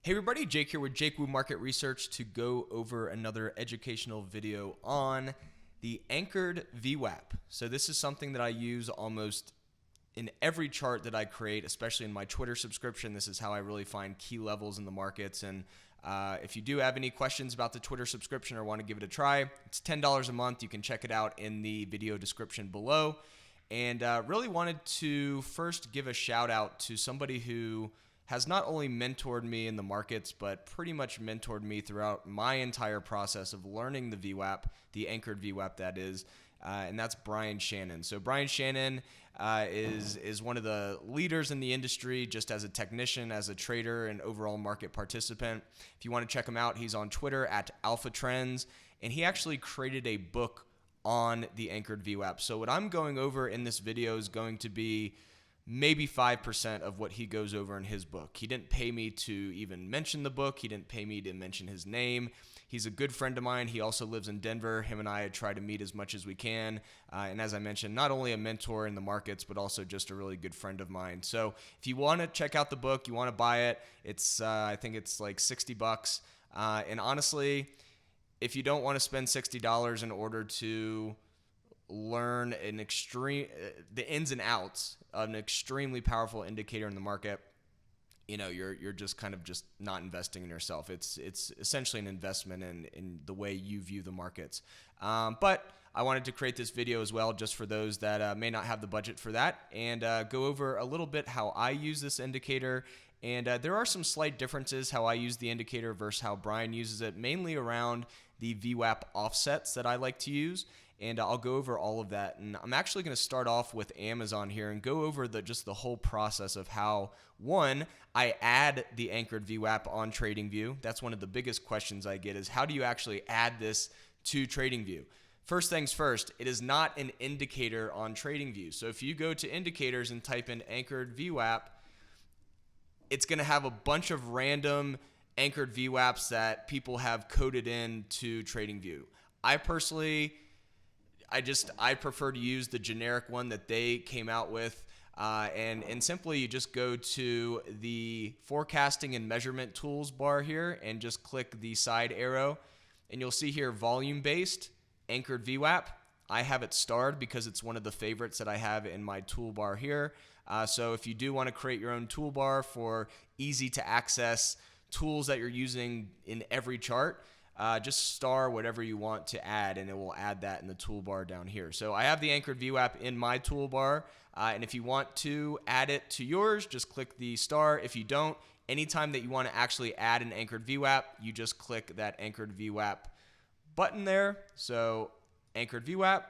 Hey everybody, Jake here with JakeWoo Market Research to go over another educational video on the anchored VWAP. So this is something that I use almost in every chart that I create, especially in my Twitter subscription. This is how I really find key levels in the markets. And if you do have any questions about the Twitter subscription or want to give it a try, it's $10 a month. You can check it out in the video description below. And really wanted to first give a shout out to somebody who has not only mentored me in the markets, but pretty much mentored me throughout my entire process of learning the VWAP, the anchored VWAP that is, and that's Brian Shannon. So Brian Shannon is one of the leaders in the industry, just as a technician, as a trader, and overall market participant. If you want to check him out, he's on Twitter at Alpha Trends, and he actually created a book on the anchored VWAP. So what I'm going over in this video is going to be maybe 5% of what he goes over in his book. He didn't pay me to even mention the book. He didn't pay me to mention his name. He's a good friend of mine. He also lives in Denver. Him and I try to meet as much as we can. And as I mentioned, not only a mentor in the markets, but also just a really good friend of mine. So if you want to check out the book, you want to buy it, it's I think it's like $60. And honestly, if you don't want to spend $60 in order to learn the ins and outs of an extremely powerful indicator in the market, you're just kind of just not investing in yourself. It's essentially an investment in the way you view the markets. But I wanted to create this video as well, just for those that may not have the budget for that, and go over a little bit how I use this indicator. And there are some slight differences how I use the indicator versus how Brian uses it, mainly around the VWAP offsets that I like to use. And I'll go over all of that. And I'm actually going to start off with Amazon here and go over just the whole process of how, one, I add the anchored VWAP on TradingView. That's one of the biggest questions I get, is how do you actually add this to TradingView? First things first, it is not an indicator on TradingView. So if you go to indicators and type in anchored VWAP, it's going to have a bunch of random anchored VWAPs that people have coded in to TradingView. I prefer to use the generic one that they came out with, and simply you just go to the forecasting and measurement tools bar here and just click the side arrow, and you'll see here volume based anchored VWAP. I have it starred because it's one of the favorites that I have in my toolbar here. So if you do want to create your own toolbar for easy to access tools that you're using in every chart, just star whatever you want to add, and it will add that in the toolbar down here. So I have the anchored VWAP in my toolbar, and if you want to add it to yours, just click the star. If you don't, anytime that you want to actually add an anchored VWAP, you just click that anchored VWAP button there. So anchored VWAP,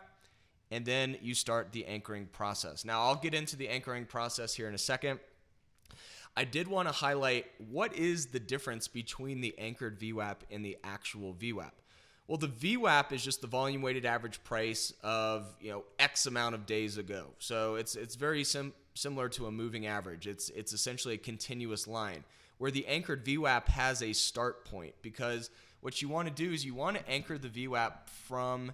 and then you start the anchoring process. Now I'll get into the anchoring process here in a second. I did want to highlight what is the difference between the anchored VWAP and the actual VWAP. Well, the VWAP is just the volume weighted average price of X amount of days ago. So it's very similar to a moving average. It's essentially a continuous line, where the anchored VWAP has a start point, because what you want to do is you want to anchor the VWAP from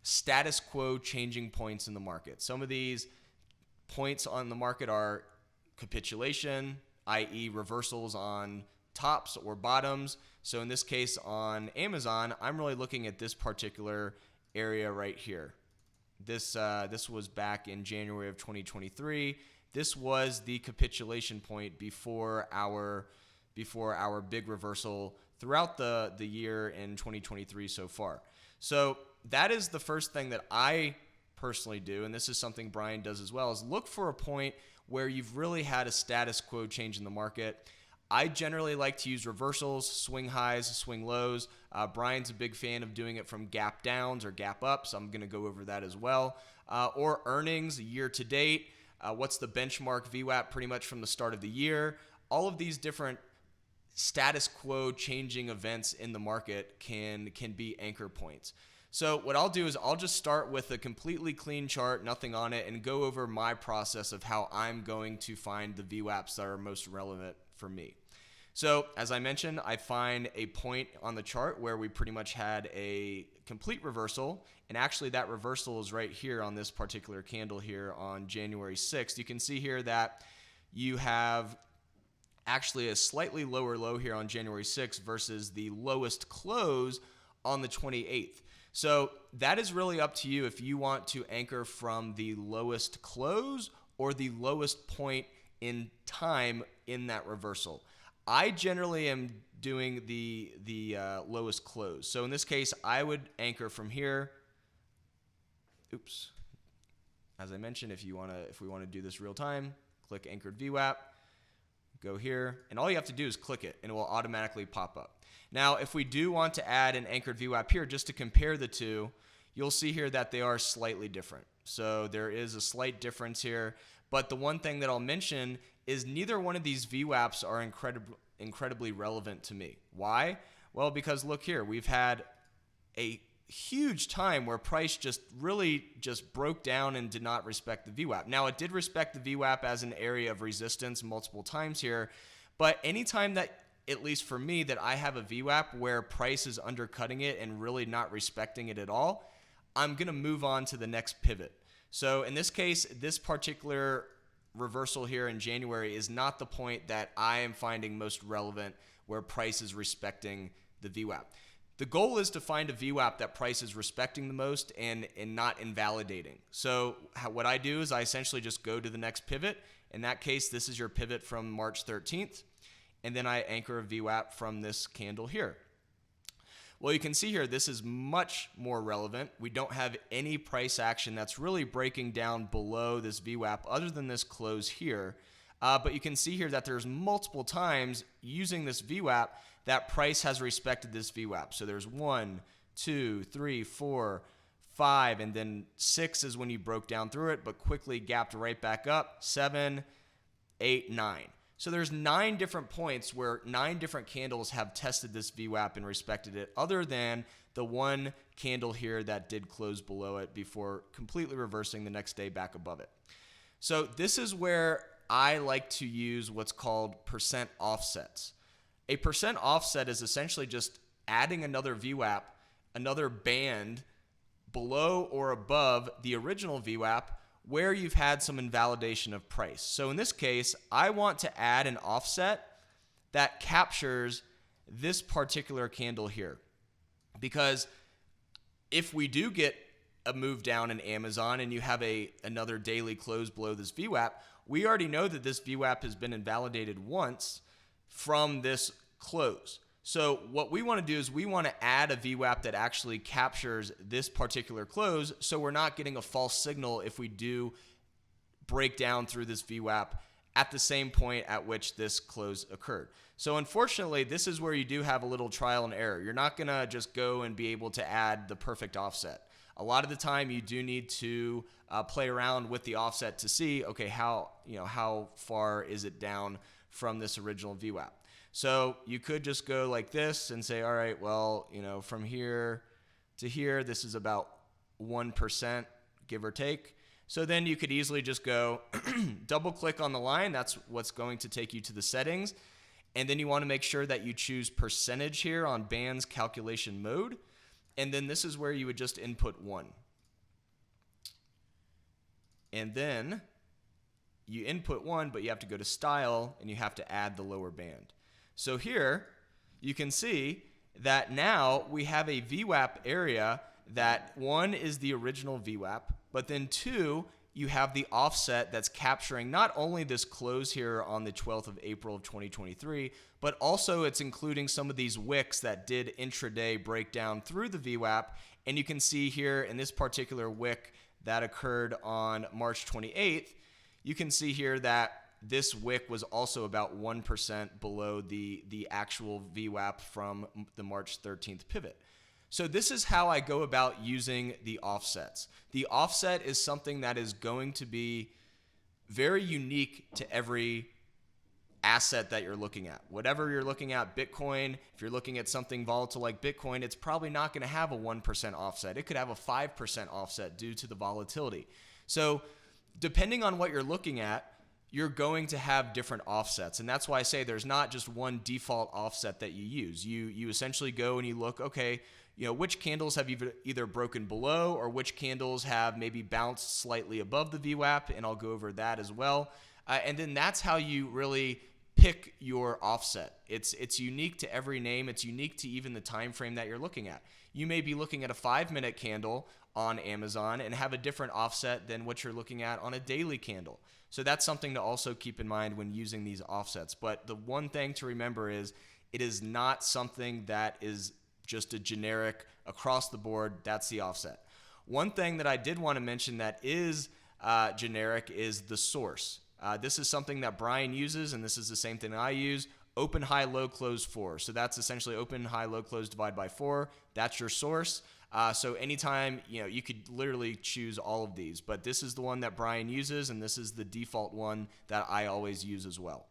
status quo changing points in the market. Some of these points on the market are capitulation, i.e. reversals on tops or bottoms. So in this case on Amazon, I'm really looking at this particular area right here. This was back in January of 2023. This was the capitulation point before our big reversal throughout the year in 2023 so far. So that is the first thing that I personally do, and this is something Brian does as well, is look for a point where you've really had a status quo change in the market. I generally like to use reversals, swing highs, swing lows. Brian's a big fan of doing it from gap downs or gap ups. I'm going to go over that as well. Or earnings year to date. What's the benchmark VWAP pretty much from the start of the year? All of these different status quo changing events in the market can be anchor points. So what I'll do is I'll just start with a completely clean chart, nothing on it, and go over my process of how I'm going to find the VWAPs that are most relevant for me. So as I mentioned, I find a point on the chart where we pretty much had a complete reversal, and actually that reversal is right here on this particular candle here on January 6th. You can see here that you have actually a slightly lower low here on January 6th versus the lowest close on the 28th. So that is really up to you if you want to anchor from the lowest close or the lowest point in time in that reversal. I generally am doing the lowest close. So in this case, I would anchor from here. Oops. As I mentioned, if we want to do this real time, click anchored VWAP, go here, and all you have to do is click it, and it will automatically pop up. Now, if we do want to add an anchored VWAP here, just to compare the two, you'll see here that they are slightly different. So there is a slight difference here, but the one thing that I'll mention is neither one of these VWAPs are incredibly relevant to me. Why? Well, because look here, we've had a huge time where price just broke down and did not respect the VWAP. Now, it did respect the VWAP as an area of resistance multiple times here, but anytime that, at least for me, that I have a VWAP where price is undercutting it and really not respecting it at all, I'm going to move on to the next pivot. So in this case, this particular reversal here in January is not the point that I am finding most relevant where price is respecting the VWAP. The goal is to find a VWAP that price is respecting the most and not invalidating. So what I do is I essentially just go to the next pivot. In that case, this is your pivot from March 13th. And then I anchor a VWAP from this candle here. Well, you can see here, this is much more relevant. We don't have any price action that's really breaking down below this VWAP other than this close here. But you can see here that there's multiple times using this VWAP that price has respected this VWAP. So there's 1, 2, 3, 4, 5, and then 6 is when you broke down through it, but quickly gapped right back up. 7, 8, 9. So there's 9 different points where 9 different candles have tested this VWAP and respected it, other than the one candle here that did close below it before completely reversing the next day back above it. So this is where I like to use what's called percent offsets. A percent offset is essentially just adding another VWAP, another band below or above the original VWAP where you've had some invalidation of price. So in this case, I want to add an offset that captures this particular candle here. Because if we do get a move down in Amazon and you have another daily close below this VWAP, we already know that this VWAP has been invalidated once from this close. So what we want to do is we want to add a VWAP that actually captures this particular close, so we're not getting a false signal if we do break down through this VWAP at the same point at which this close occurred. So unfortunately, this is where you do have a little trial and error. You're not going to just go and be able to add the perfect offset. A lot of the time you do need to play around with the offset to see, okay, how far is it down from this original VWAP. So you could just go like this and say, all right, well, from here to here, this is about 1%, give or take. So then you could easily just go double click on the line. That's what's going to take you to the settings. And then you want to make sure that you choose percentage here on bands calculation mode. And then this is where you would just input 1. And then you input 1, but you have to go to style and you have to add the lower band. So here you can see that now we have a VWAP area that 1 is the original VWAP, but then 2, you have the offset that's capturing not only this close here on the 12th of April of 2023, but also it's including some of these wicks that did intraday break down through the VWAP. And you can see here in this particular wick that occurred on March 28th, you can see here that this wick was also about 1% below the actual VWAP from the March 13th pivot. So this is how I go about using the offsets. The offset is something that is going to be very unique to every asset that you're looking at. Whatever you're looking at, Bitcoin, if you're looking at something volatile like Bitcoin, it's probably not going to have a 1% offset. It could have a 5% offset due to the volatility. So depending on what you're looking at, you're going to have different offsets. And that's why I say there's not just one default offset that you use. You essentially go and you look, okay, which candles have either broken below or which candles have maybe bounced slightly above the VWAP, and I'll go over that as well. And then that's how you really pick your offset. It's unique to every name. It's unique to even the time frame that you're looking at. You may be looking at a 5-minute candle on Amazon and have a different offset than what you're looking at on a daily candle. So that's something to also keep in mind when using these offsets. But the one thing to remember is it is not something that is just a generic across the board, that's the offset. One thing that I did want to mention that is generic is the source. This is something that Brian uses, and this is the same thing I use. Open, high, low, close, 4. So that's essentially open, high, low, close, divide by 4. That's your source. So anytime, you could literally choose all of these, but this is the one that Brian uses, and this is the default one that I always use as well.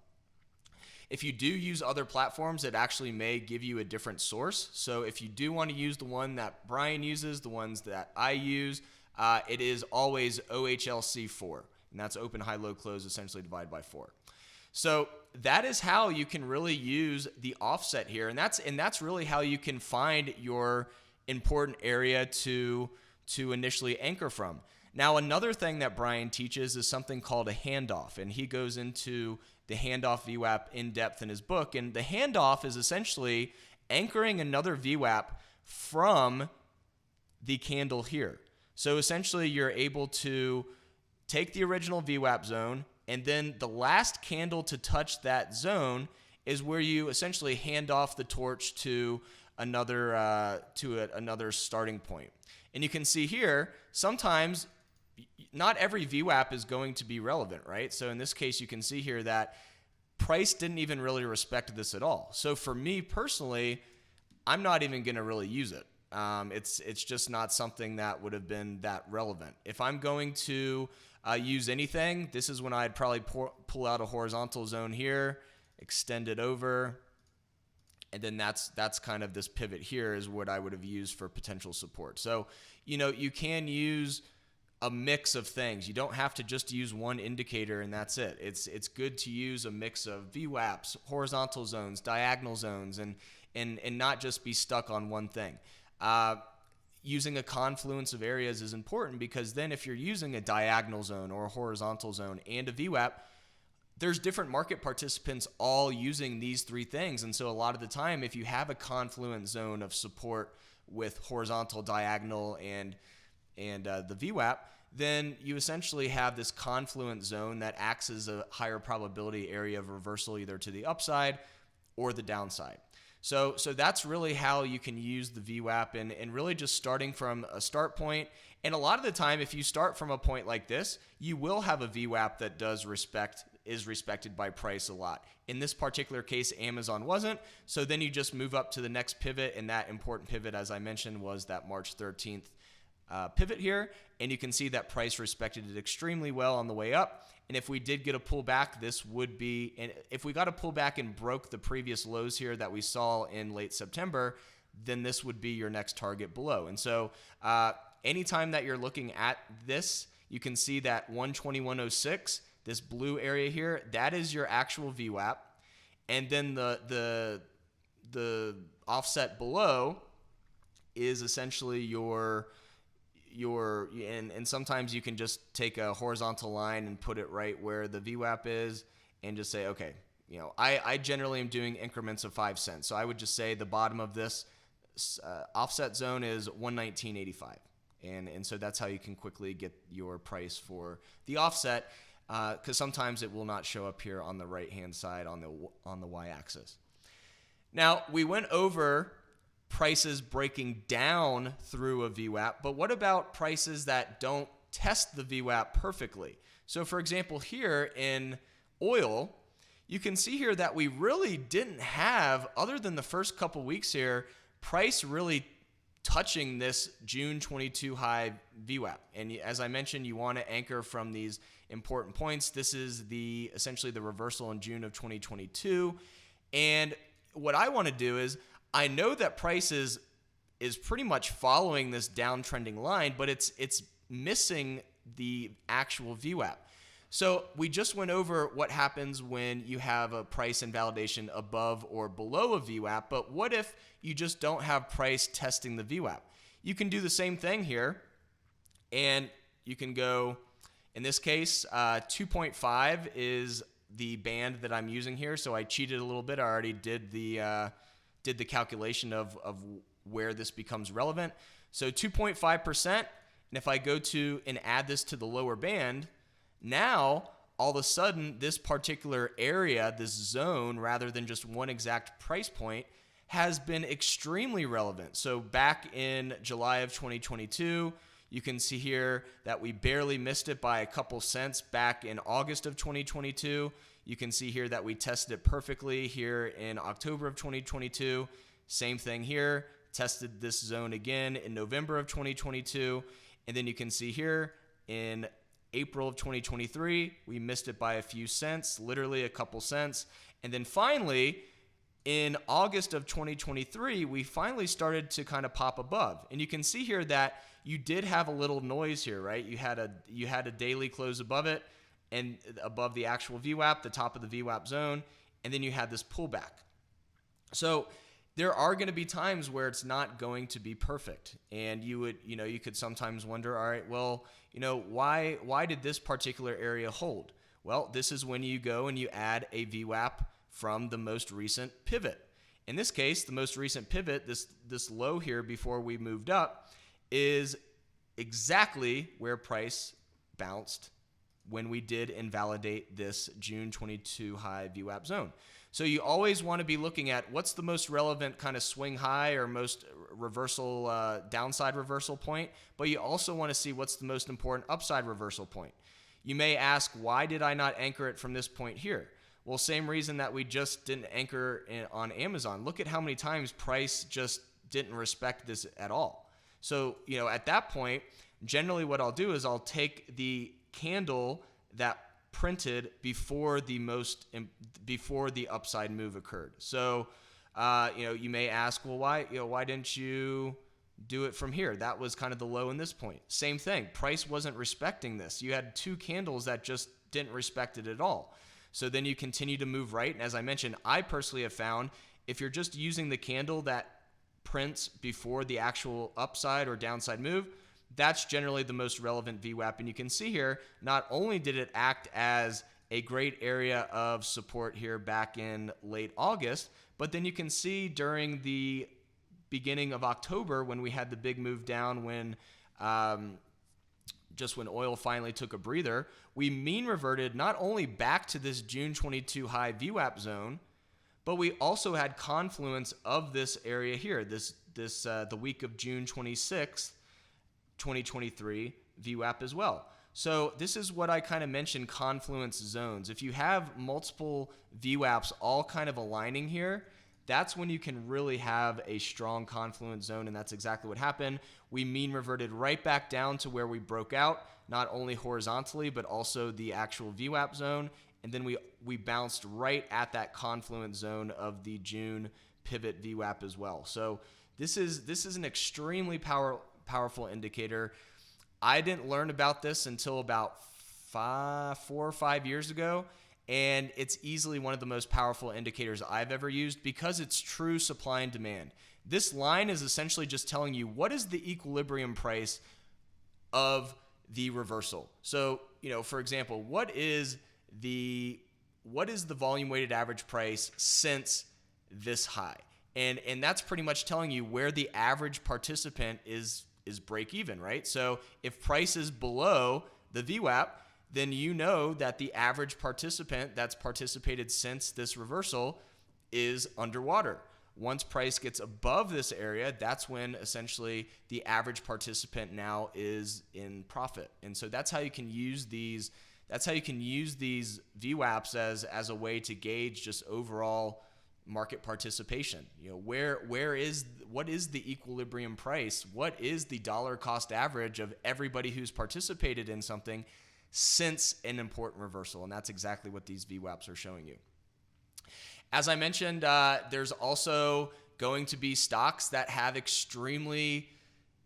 If you do use other platforms, it actually may give you a different source. So if you do want to use the one that Brian uses, the ones that I use, it is always OHLC4, and that's open, high, low, close, essentially divide by 4. So that is how you can really use the offset here, and that's really how you can find your important area to initially anchor from. Now, another thing that Brian teaches is something called a handoff, and he goes into the handoff VWAP in depth in his book. And the handoff is essentially anchoring another VWAP from the candle here. So essentially, you're able to take the original VWAP zone, and then the last candle to touch that zone is where you essentially hand off the torch to another starting point. And you can see here, sometimes not every VWAP is going to be relevant, right? So in this case, you can see here that price didn't even really respect this at all. So for me personally, I'm not even going to really use it. It's just not something that would have been that relevant. If I'm going to use anything, this is when I'd probably pull out a horizontal zone here, extend it over, and then that's kind of this pivot here is what I would have used for potential support. So, you can use a mix of things. You don't have to just use one indicator and that's it. It's good to use a mix of VWAPs, horizontal zones, diagonal zones, and not just be stuck on one thing. Using a confluence of areas is important because then if you're using a diagonal zone or a horizontal zone and a VWAP, there's different market participants all using these three things. And so a lot of the time, if you have a confluent zone of support with horizontal, diagonal, and the VWAP, then you essentially have this confluent zone that acts as a higher probability area of reversal either to the upside or the downside. So that's really how you can use the VWAP and really just starting from a start point. And a lot of the time, if you start from a point like this, you will have a VWAP that is respected by price a lot. In this particular case, Amazon wasn't. So then you just move up to the next pivot, and that important pivot, as I mentioned, was that March 13th pivot here, and you can see that price respected it extremely well on the way up. And if we did get a pullback, this would be, and if we got a pullback and broke the previous lows here that we saw in late September, then this would be your next target below. And so anytime that you're looking at this, you can see that 121.06, this blue area here, that is your actual VWAP. And then the offset below is essentially your and sometimes you can just take a horizontal line and put it right where the VWAP is and just say, okay, I generally am doing increments of 5 cents. So I would just say the bottom of this offset zone is 119.85. And so that's how you can quickly get your price for the offset because sometimes it will not show up here on the right-hand side on the y-axis. Now, we went over prices breaking down through a VWAP, but what about prices that don't test the VWAP perfectly? So for example, here in oil, you can see here that we really didn't have, other than the first couple weeks here, price really touching this June 22 high VWAP. And as I mentioned, you want to anchor from these important points. This is essentially the reversal in June of 2022. And what I want to do is, I know that price is pretty much following this downtrending line, but it's missing the actual VWAP. So we just went over what happens when you have a price invalidation above or below a VWAP, but what if you just don't have price testing the VWAP? You can do the same thing here, and you can go, in this case, 2.5 is the band that I'm using here. So I cheated a little bit. I already did the calculation of where this becomes relevant. So 2.5%. And if I go to and add this to the lower band, now all of a sudden this particular area, this zone, rather than just one exact price point, has been extremely relevant. So back in July of 2022, you can see here that we barely missed it by a couple cents back in August of 2022. You can see here that we tested it perfectly here in October of 2022. Same thing here, tested this zone again in November of 2022. And then you can see here in April of 2023, we missed it by a few cents, literally a couple cents. And then finally, in August of 2023, we finally started to kind of pop above. And you can see here that you did have a little noise here, right? You had a daily close above it and above the actual VWAP, the top of the VWAP zone, and then you had this pullback. So there are going to be times where it's not going to be perfect. And you could sometimes wonder, all right, well, why did this particular area hold? Well, this is when you go and you add a VWAP from the most recent pivot. In this case, the most recent pivot, this low here before we moved up, is exactly where price bounced when we did invalidate this June 22 high VWAP zone. So you always want to be looking at what's the most relevant kind of swing high or most reversal, downside reversal point, but you also want to see what's the most important upside reversal point. You may ask, why did I not anchor it from this point here? Well, same reason that we just didn't anchor on Amazon. Look at how many times price just didn't respect this at all. So, at that point, generally what I'll do is I'll take the candle that printed before the upside move occurred. So, you may ask, well, why didn't you do it from here? That was kind of the low in this point. Same thing. Price wasn't respecting this. You had two candles that just didn't respect it at all. So then you continue to move right. And as I mentioned, I personally have found if you're just using the candle that prints before the actual upside or downside move, that's generally the most relevant VWAP. And you can see here, not only did it act as a great area of support here back in late August, but then you can see during the beginning of October when we had the big move down when oil finally took a breather, we mean reverted not only back to this June 22 high VWAP zone, but we also had confluence of this area here, the week of June 26th, 2023 VWAP as well. So this is what I kind of mentioned, confluence zones. If you have multiple VWAPs all kind of aligning here, that's when you can really have a strong confluence zone, and that's exactly what happened. We mean reverted right back down to where we broke out, not only horizontally, but also the actual VWAP zone, and then we bounced right at that confluence zone of the June pivot VWAP as well. So this is an extremely powerful indicator. I didn't learn about this until about 4 or 5 years ago, and it's easily one of the most powerful indicators I've ever used because it's true supply and demand. This line is essentially just telling you what is the equilibrium price of the reversal. So, for example, what is the volume weighted average price since this high? And that's pretty much telling you where the average participant is break even, right? So if price is below the VWAP, then you know that the average participant that's participated since this reversal is underwater. Once price gets above this area, that's when essentially the average participant now is in profit. And so that's how you can use these. That's how you can use these VWAPs as a way to gauge just overall market participation. What is the equilibrium price? What is the dollar cost average of everybody who's participated in something since an important reversal? And that's exactly what these VWAPs are showing you. As I mentioned, there's also going to be stocks that have extremely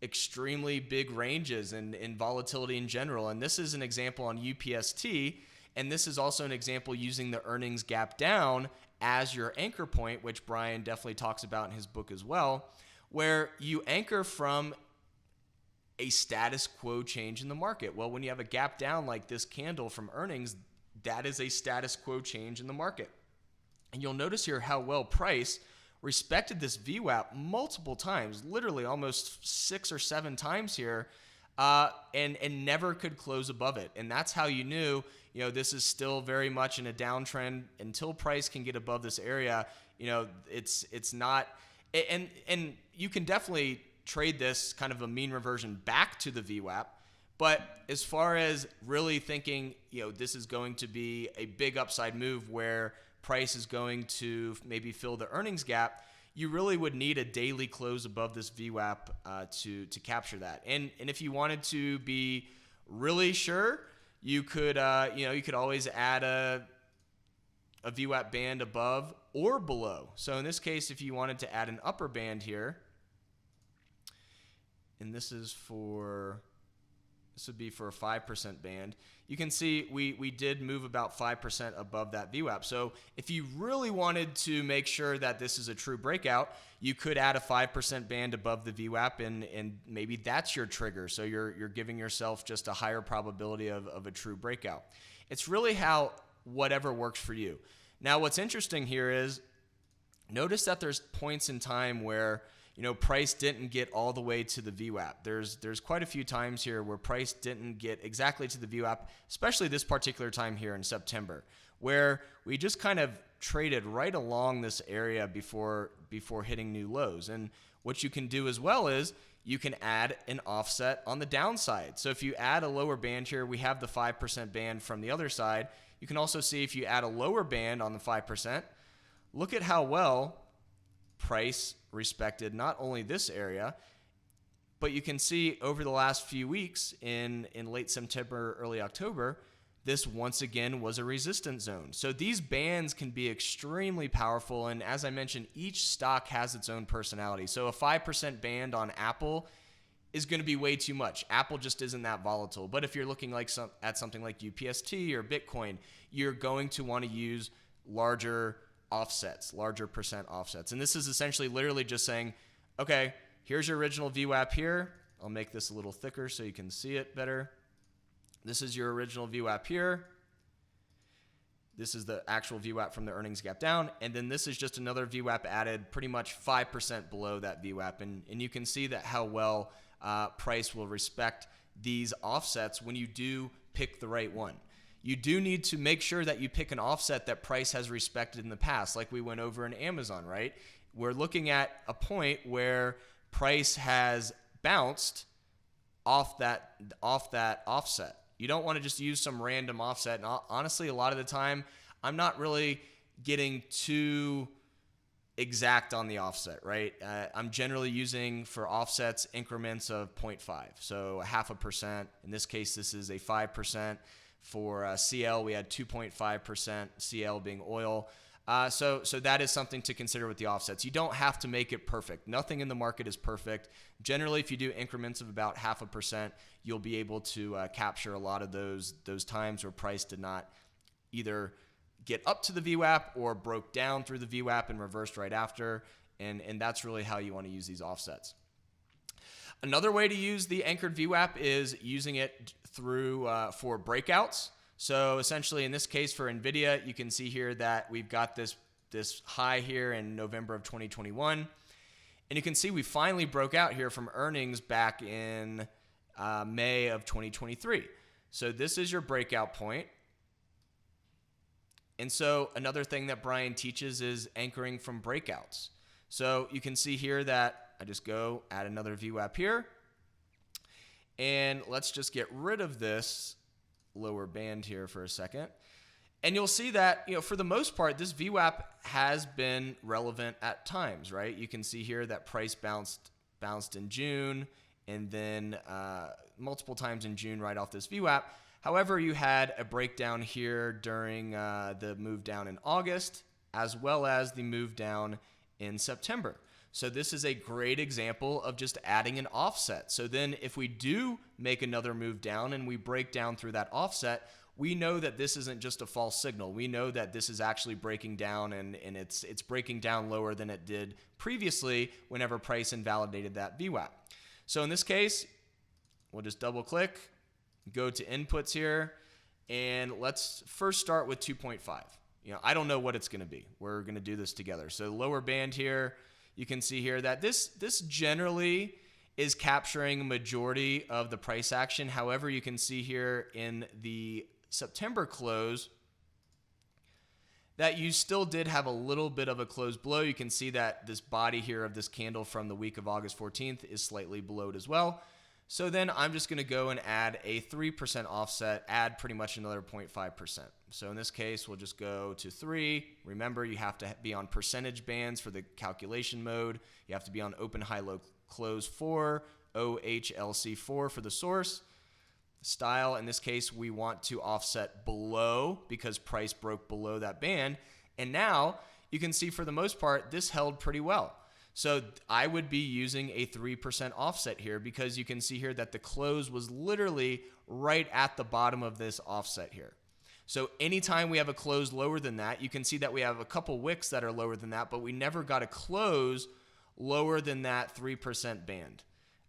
big ranges in volatility in general. And this is an example on UPST. And this is also an example using the earnings gap down as your anchor point, which Brian definitely talks about in his book as well, where you anchor from a status quo change in the market. Well, when you have a gap down like this candle from earnings, that is a status quo change in the market. And you'll notice here how well price respected this VWAP multiple times, literally almost 6 or 7 times here, and never could close above it. And that's how you knew, this is still very much in a downtrend until price can get above this area. It's not, and you can definitely trade this kind of a mean reversion back to the VWAP. But as far as really thinking, this is going to be a big upside move where price is going to maybe fill the earnings gap, you really would need a daily close above this VWAP to capture that. And if you wanted to be really sure, you could always add a VWAP band above or below. So in this case, if you wanted to add an upper band here, and this would be for a 5% band. You can see we did move about 5% above that VWAP. So if you really wanted to make sure that this is a true breakout, you could add a 5% band above the VWAP, and maybe that's your trigger. So you're giving yourself just a higher probability of a true breakout. It's really how whatever works for you. Now, what's interesting here is notice that there's points in time where price didn't get all the way to the VWAP. There's quite a few times here where price didn't get exactly to the VWAP, especially this particular time here in September, where we just kind of traded right along this area before hitting new lows. And what you can do as well is you can add an offset on the downside. So if you add a lower band here, we have the 5% band from the other side. You can also see if you add a lower band on the 5%, look at how well price respected not only this area, but you can see over the last few weeks in late September, early October, this once again was a resistance zone. So these bands can be extremely powerful. And as I mentioned, each stock has its own personality. So a 5% band on Apple is going to be way too much. Apple just isn't that volatile. But if you're looking at something like UPST or Bitcoin, you're going to want to use larger offsets, larger percent offsets. And this is essentially literally just saying, okay, here's your original VWAP here. I'll make this a little thicker so you can see it better. This is your original VWAP here. This is the actual VWAP from the earnings gap down. And then this is just another VWAP added pretty much 5% below that VWAP. And you can see that how well price will respect these offsets when you do pick the right one. You do need to make sure that you pick an offset that price has respected in the past, like we went over in Amazon, right? We're looking at a point where price has bounced off that offset. You don't want to just use some random offset. And honestly, a lot of the time, I'm not really getting too exact on the offset, right? I'm generally using for offsets increments of 0.5. So 0.5%. In this case, this is a 5%. For CL, we had 2.5%, CL being oil. So that is something to consider with the offsets. You don't have to make it perfect. Nothing in the market is perfect. Generally, if you do increments of about 0.5%, you'll be able to capture a lot of those times where price did not either get up to the VWAP or broke down through the VWAP and reversed right after. And that's really how you want to use these offsets. Another way to use the anchored VWAP is using it through for breakouts. So essentially, in this case for NVIDIA, you can see here that we've got this high here in November of 2021. And you can see we finally broke out here from earnings back in May of 2023. So this is your breakout point. And so another thing that Brian teaches is anchoring from breakouts. So you can see here that I just go add another VWAP here. And let's just get rid of this lower band here for a second. And you'll see that, for the most part, this VWAP has been relevant at times, right? You can see here that price bounced in June and then multiple times in June right off this VWAP. However, you had a breakdown here during the move down in August, as well as the move down in September. So this is a great example of just adding an offset. So then if we do make another move down and we break down through that offset, we know that this isn't just a false signal. We know that this is actually breaking down and it's breaking down lower than it did previously whenever price invalidated that VWAP. So in this case, we'll just double click, go to inputs here. And let's first start with 2.5. I don't know what it's going to be. We're going to do this together. So lower band here, you can see here that this generally is capturing a majority of the price action. However, you can see here in the September close that you still did have a little bit of a close below. You can see that this body here of this candle from the week of August 14th is slightly below it as well. So then I'm just going to go and add a 3% offset, add pretty much another 0.5%. So in this case, we'll just go to 3. Remember, you have to be on percentage bands for the calculation mode. You have to be on open, high, low, close 4, OHLC 4 for the source. Style, in this case, we want to offset below because price broke below that band. And now you can see for the most part, this held pretty well. So I would be using a 3% offset here because you can see here that the close was literally right at the bottom of this offset here. So anytime we have a close lower than that, you can see that we have a couple wicks that are lower than that, but we never got a close lower than that 3% band.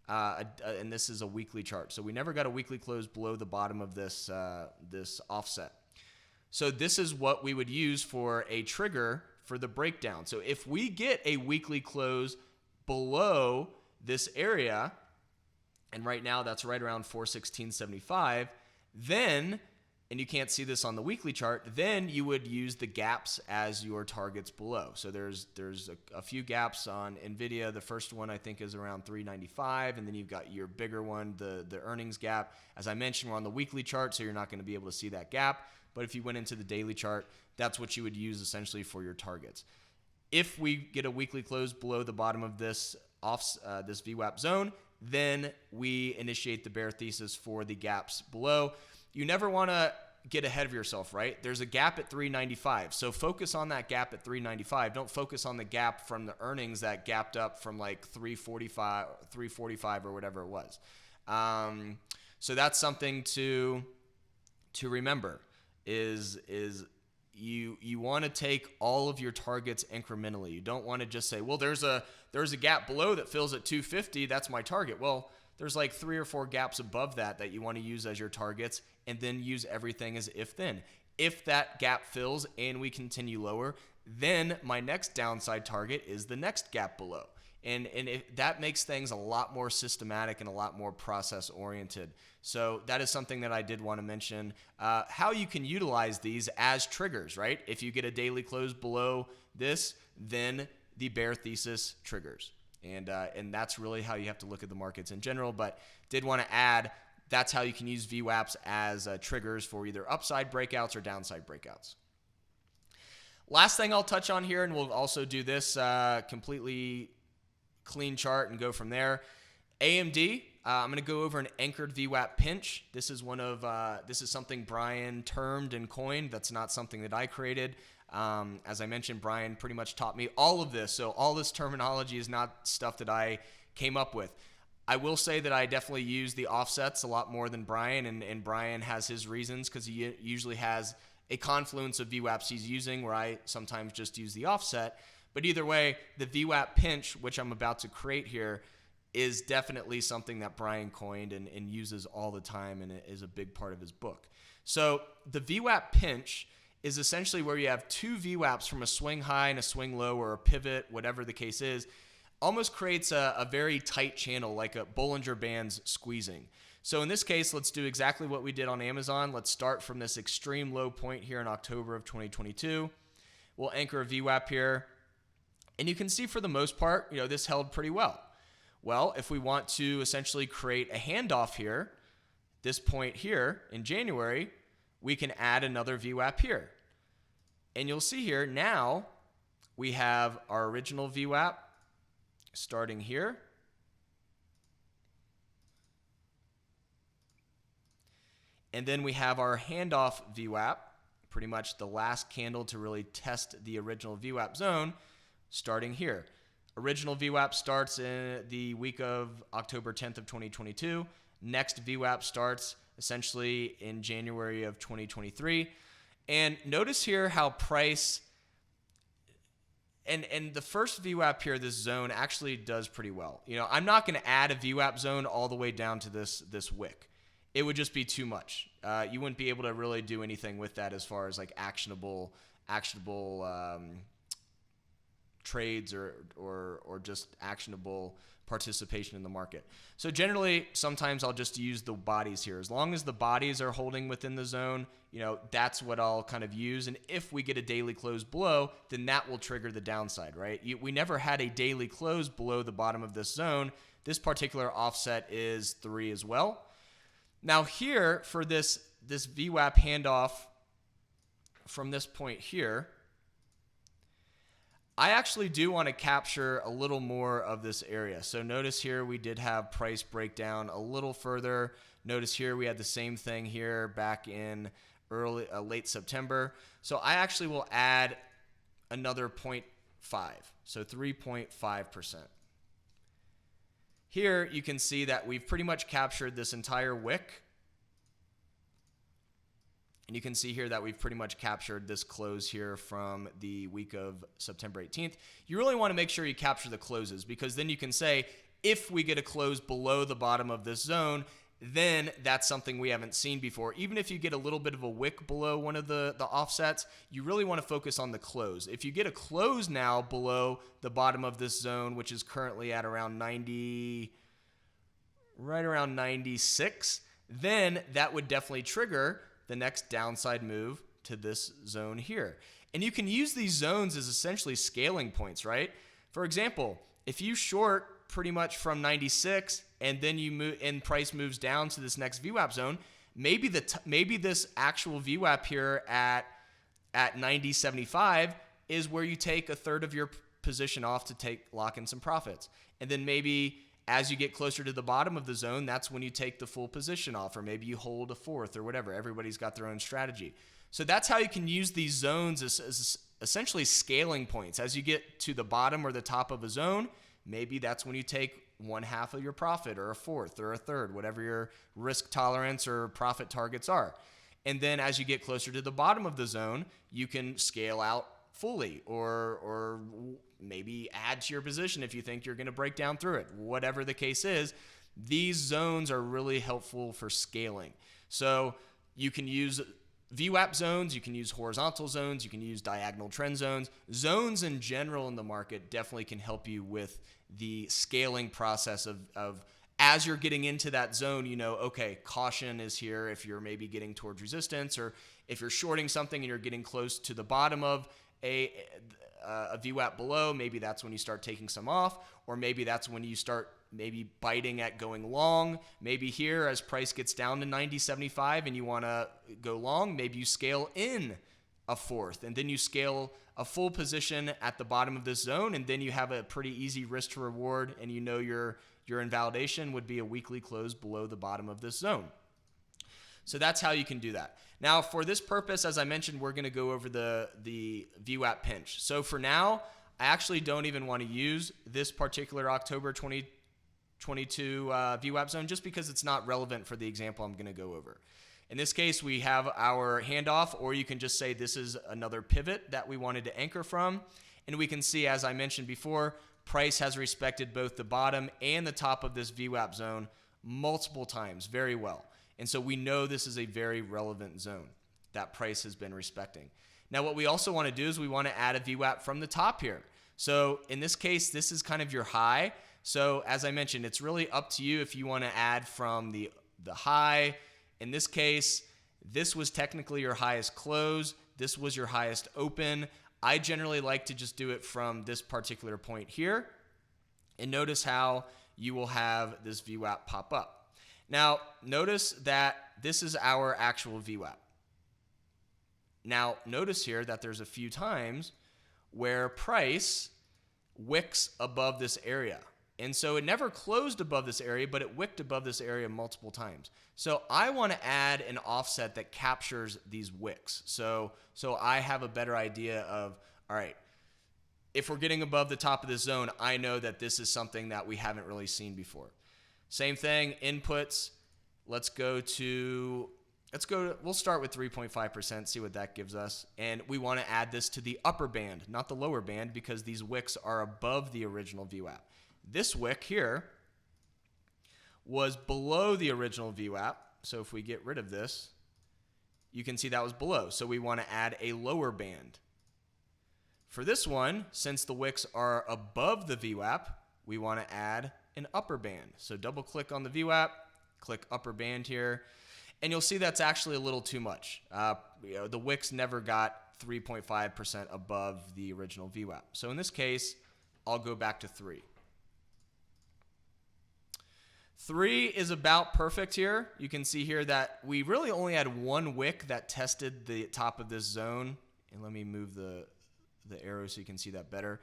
And this is a weekly chart. So we never got a weekly close below the bottom of this, this offset. So this is what we would use for a trigger for the breakdown. So if we get a weekly close below this area, and right now that's right around 416.75, then, and you can't see this on the weekly chart, then you would use the gaps as your targets below. So there's a few gaps on NVIDIA. The first one I think is around 395, and then you've got your bigger one, the earnings gap. As I mentioned, we're on the weekly chart, so you're not going to be able to see that gap. But if you went into the daily chart, that's what you would use essentially for your targets. If we get a weekly close below the bottom of this this VWAP zone, then we initiate the bear thesis for the gaps below. You never want to get ahead of yourself, right? There's a gap at 395. So focus on that gap at 395. Don't focus on the gap from the earnings that gapped up from like 345 or whatever it was. So that's something to remember is you want to take all of your targets incrementally. You don't want to just say, well, there's a gap below that fills at 250. That's my target. Well, there's like 3 or 4 gaps above that you want to use as your targets, and then use everything as if then. If that gap fills and we continue lower, then my next downside target is the next gap below. And that makes things a lot more systematic and a lot more process oriented. So that is something that I did want to mention. How you can utilize these as triggers, right? If you get a daily close below this, then the bear thesis triggers. And that's really how you have to look at the markets in general. But did want to add, that's how you can use VWAPs as triggers for either upside breakouts or downside breakouts. Last thing I'll touch on here, and we'll also do this completely clean chart and go from there. AMD, I'm going to go over an anchored VWAP pinch. This is this is something Brian termed and coined. That's not something that I created. As I mentioned, Brian pretty much taught me all of this. So all this terminology is not stuff that I came up with. I will say that I definitely use the offsets a lot more than Brian, and Brian has his reasons because he usually has a confluence of VWAPs he's using where I sometimes just use the offset. But either way, the VWAP pinch, which I'm about to create here, is definitely something that Brian coined and uses all the time, and it is a big part of his book. So the VWAP pinch is essentially where you have 2 VWAPs from a swing high and a swing low or a pivot, whatever the case is, almost creates a very tight channel, like a Bollinger Bands squeezing. So in this case, let's do exactly what we did on Amazon. Let's start from this extreme low point here in October of 2022. We'll anchor a VWAP here. And you can see for the most part, this held pretty well. Well, if we want to essentially create a handoff here, this point here in January, we can add another VWAP here. And you'll see here now we have our original VWAP starting here. And then we have our handoff VWAP, pretty much the last candle to really test the original VWAP zone, starting here. Original VWAP starts in the week of October 10th of 2022. Next VWAP starts essentially in January of 2023. And notice here how price and the first VWAP here, this zone actually does pretty well. I'm not going to add a VWAP zone all the way down to this wick. It would just be too much. you wouldn't be able to really do anything with that as far as like actionable trades or just actionable participation in the market. So generally, sometimes I'll just use the bodies here. As long as the bodies are holding within the zone, that's what I'll kind of use. And if we get a daily close below, then that will trigger the downside, right? We never had a daily close below the bottom of this zone. This particular offset is 3 as well. Now here, for this VWAP handoff from this point here, I actually do want to capture a little more of this area. So notice here we did have price breakdown a little further. Notice here we had the same thing here back in late September. So I actually will add another 0.5, so 3.5%. Here you can see that we've pretty much captured this entire wick. And you can see here that we've pretty much captured this close here from the week of September 18th. You really want to make sure you capture the closes, because then you can say, if we get a close below the bottom of this zone, then that's something we haven't seen before. Even if you get a little bit of a wick below one of the offsets, you really want to focus on the close. If you get a close now below the bottom of this zone, which is currently at around 90, right around 96, then that would definitely trigger the next downside move to this zone here. And you can use these zones as essentially scaling points, right? For example, if you short pretty much from 96 and then you move and price moves down to this next VWAP zone, maybe this actual VWAP here at 90.75 is where you take a third of your position off to lock in some profits. And then maybe as you get closer to the bottom of the zone, that's when you take the full position off, or maybe you hold a fourth or whatever. Everybody's got their own strategy. So that's how you can use these zones as essentially scaling points. As you get to the bottom or the top of a zone, maybe that's when you take 1/2 of your profit, or a fourth or a third, whatever your risk tolerance or profit targets are. And then as you get closer to the bottom of the zone, you can scale out fully, or maybe add to your position if you think you're going to break down through it. Whatever the case is, these zones are really helpful for scaling. So you can use VWAP zones, you can use horizontal zones, you can use diagonal trend zones. Zones in general in the market definitely can help you with the scaling process of as you're getting into that zone, okay, caution is here if you're maybe getting towards resistance, or if you're shorting something and you're getting close to the bottom of a VWAP below, maybe that's when you start taking some off, or maybe that's when you start maybe biting at going long. Maybe here, as price gets down to 90.75 and you want to go long, maybe you scale in a fourth, and then you scale a full position at the bottom of this zone, and then you have a pretty easy risk to reward, and your invalidation would be a weekly close below the bottom of this zone. So that's how you can do that. Now, for this purpose, as I mentioned, we're going to go over the VWAP pinch. So for now, I actually don't even want to use this particular October 2022 VWAP zone, just because it's not relevant for the example I'm going to go over. In this case, we have our handoff, or you can just say this is another pivot that we wanted to anchor from. And we can see, as I mentioned before, price has respected both the bottom and the top of this VWAP zone multiple times very well. And so we know this is a very relevant zone that price has been respecting. Now, what we also want to do is we want to add a VWAP from the top here. So in this case, this is kind of your high. So as I mentioned, it's really up to you if you want to add from the high. In this case, this was technically your highest close. This was your highest open. I generally like to just do it from this particular point here. And notice how you will have this VWAP pop up. Now, notice that this is our actual VWAP. Now, notice here that there's a few times where price wicks above this area. And so it never closed above this area, but it wicked above this area multiple times. So I want to add an offset that captures these wicks. So I have a better idea of, all right, if we're getting above the top of this zone, I know that this is something that we haven't really seen before. Same thing, inputs. We'll start with 3.5%, see what that gives us. And we want to add this to the upper band, not the lower band, because these wicks are above the original VWAP. This wick here was below the original VWAP. So if we get rid of this, you can see that was below. So we want to add a lower band. For this one, since the wicks are above the VWAP, we want to add an upper band. So double click on the VWAP, click upper band here, and you'll see that's actually a little too much. The wicks never got 3.5% above the original VWAP. So in this case, I'll go back to 3. 3 is about perfect here. You can see here that we really only had one wick that tested the top of this zone. And let me move the arrow so you can see that better.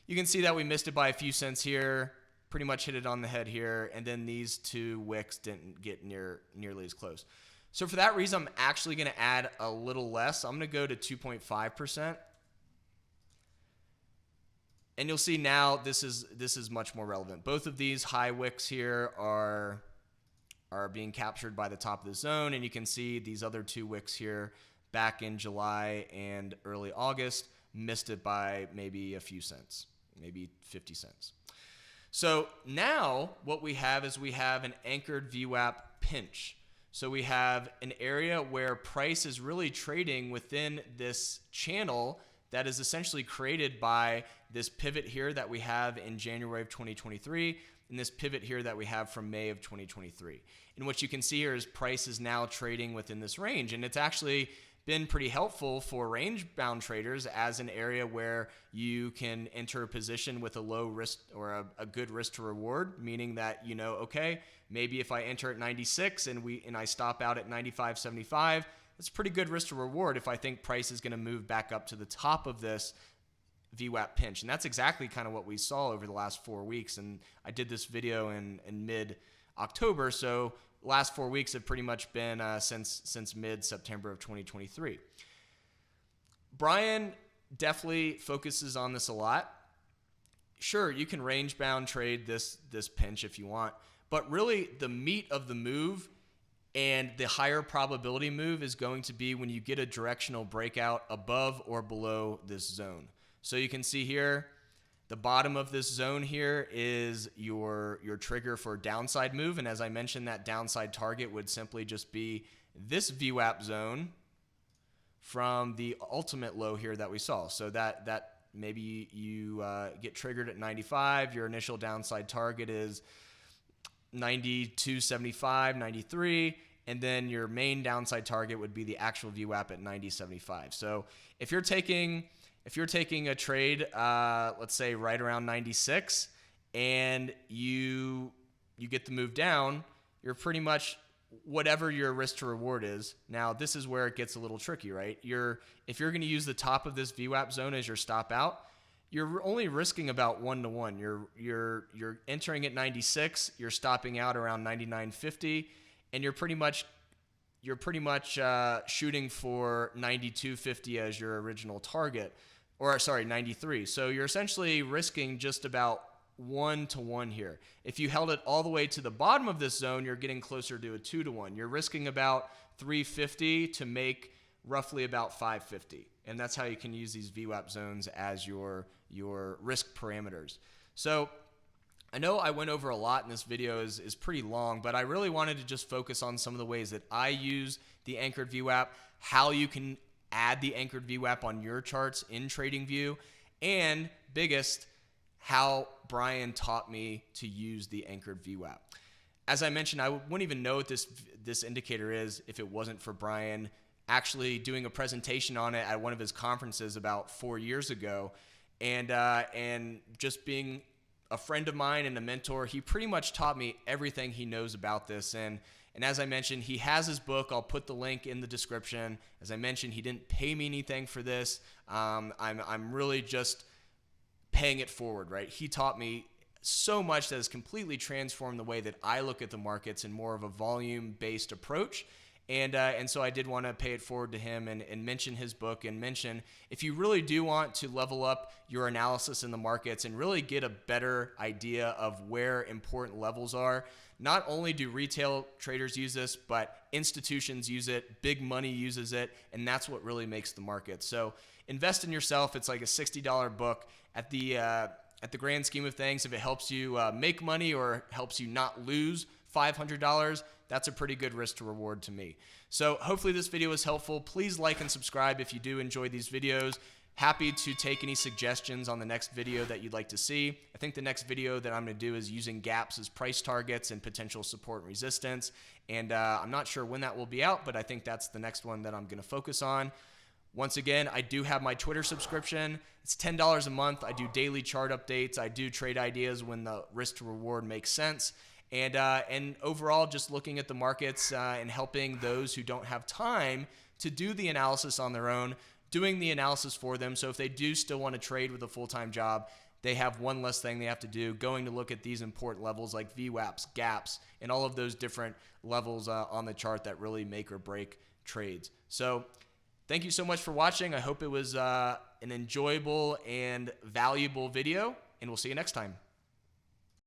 You can see that we missed it by a few cents here, pretty much hit it on the head here, and then these 2 wicks didn't get nearly as close. So for that reason, I'm actually going to add a little less. I'm going to go to 2.5%. And you'll see now this is much more relevant. Both of these high wicks here are being captured by the top of the zone, and you can see these other 2 wicks here back in July and early August missed it by maybe a few cents, maybe 50 cents. So now what we have is we have an anchored VWAP pinch. So we have an area where price is really trading within this channel that is essentially created by this pivot here that we have in January of 2023 and this pivot here that we have from May of 2023. And what you can see here is price is now trading within this range, and it's actually been pretty helpful for range-bound traders as an area where you can enter a position with a low risk or a good risk to reward, meaning that, okay, maybe if I enter at 96 and I stop out at 95.75, that's pretty good risk to reward if I think price is going to move back up to the top of this VWAP pinch. And that's exactly kind of what we saw over the last 4 weeks. And I did this video in mid-October, so last 4 weeks have pretty much been since mid-September of 2023. Brian definitely focuses on this a lot. Sure, you can range-bound trade this pinch if you want, but really the meat of the move and the higher probability move is going to be when you get a directional breakout above or below this zone. So you can see here, the bottom of this zone here is your trigger for downside move. And as I mentioned, that downside target would simply just be this VWAP zone from the ultimate low here that we saw. So that maybe you get triggered at 95. Your initial downside target is 92.75, 93. And then your main downside target would be the actual VWAP at 90.75. So if you're taking a trade, let's say right around 96, and you get the move down, you're pretty much whatever your risk to reward is. Now, this is where it gets a little tricky, right? If you're going to use the top of this VWAP zone as your stop out, you're only risking about 1-to-1. You're entering at 96, you're stopping out around 99.50, and you're pretty much shooting for 92.50 as your original target. Or sorry, 93. So you're essentially risking just about 1-to-1 here. If you held it all the way to the bottom of this zone, you're getting closer to a 2-to-1. You're risking about 350 to make roughly about 550. And that's how you can use these VWAP zones as your risk parameters. So I know I went over a lot and this video is pretty long, but I really wanted to just focus on some of the ways that I use the anchored VWAP, how you can add the anchored VWAP on your charts in TradingView, and biggest, how Brian taught me to use the anchored VWAP. As I mentioned, I wouldn't even know what this indicator is if it wasn't for Brian actually doing a presentation on it at one of his conferences about 4 years ago, and just being a friend of mine and a mentor. He pretty much taught me everything he knows about this. And as I mentioned, he has his book. I'll put the link in the description. As I mentioned, he didn't pay me anything for this. I'm really just paying it forward, right? He taught me so much that has completely transformed the way that I look at the markets in more of a volume-based approach. And so I did want to pay it forward to him and mention his book, and mention if you really do want to level up your analysis in the markets and really get a better idea of where important levels are. Not only do retail traders use this, but institutions use it, big money uses it, and that's what really makes the market. So invest in yourself. It's like a $60 book. At the grand scheme of things, if it helps you make money or helps you not lose $500, that's a pretty good risk to reward to me. So hopefully this video was helpful. Please like and subscribe if you do enjoy these videos. Happy to take any suggestions on the next video that you'd like to see. I think the next video that I'm going to do is using gaps as price targets and potential support and resistance. And I'm not sure when that will be out, but I think that's the next one that I'm going to focus on. Once again, I do have my Twitter subscription. It's $10 a month. I do daily chart updates. I do trade ideas when the risk to reward makes sense. And overall, just looking at the markets and helping those who don't have time to do the analysis on their own, doing the analysis for them. So if they do still want to trade with a full-time job, they have one less thing they have to do, going to look at these important levels like VWAPs, gaps, and all of those different levels on the chart that really make or break trades. So thank you so much for watching. I hope it was an enjoyable and valuable video, and we'll see you next time.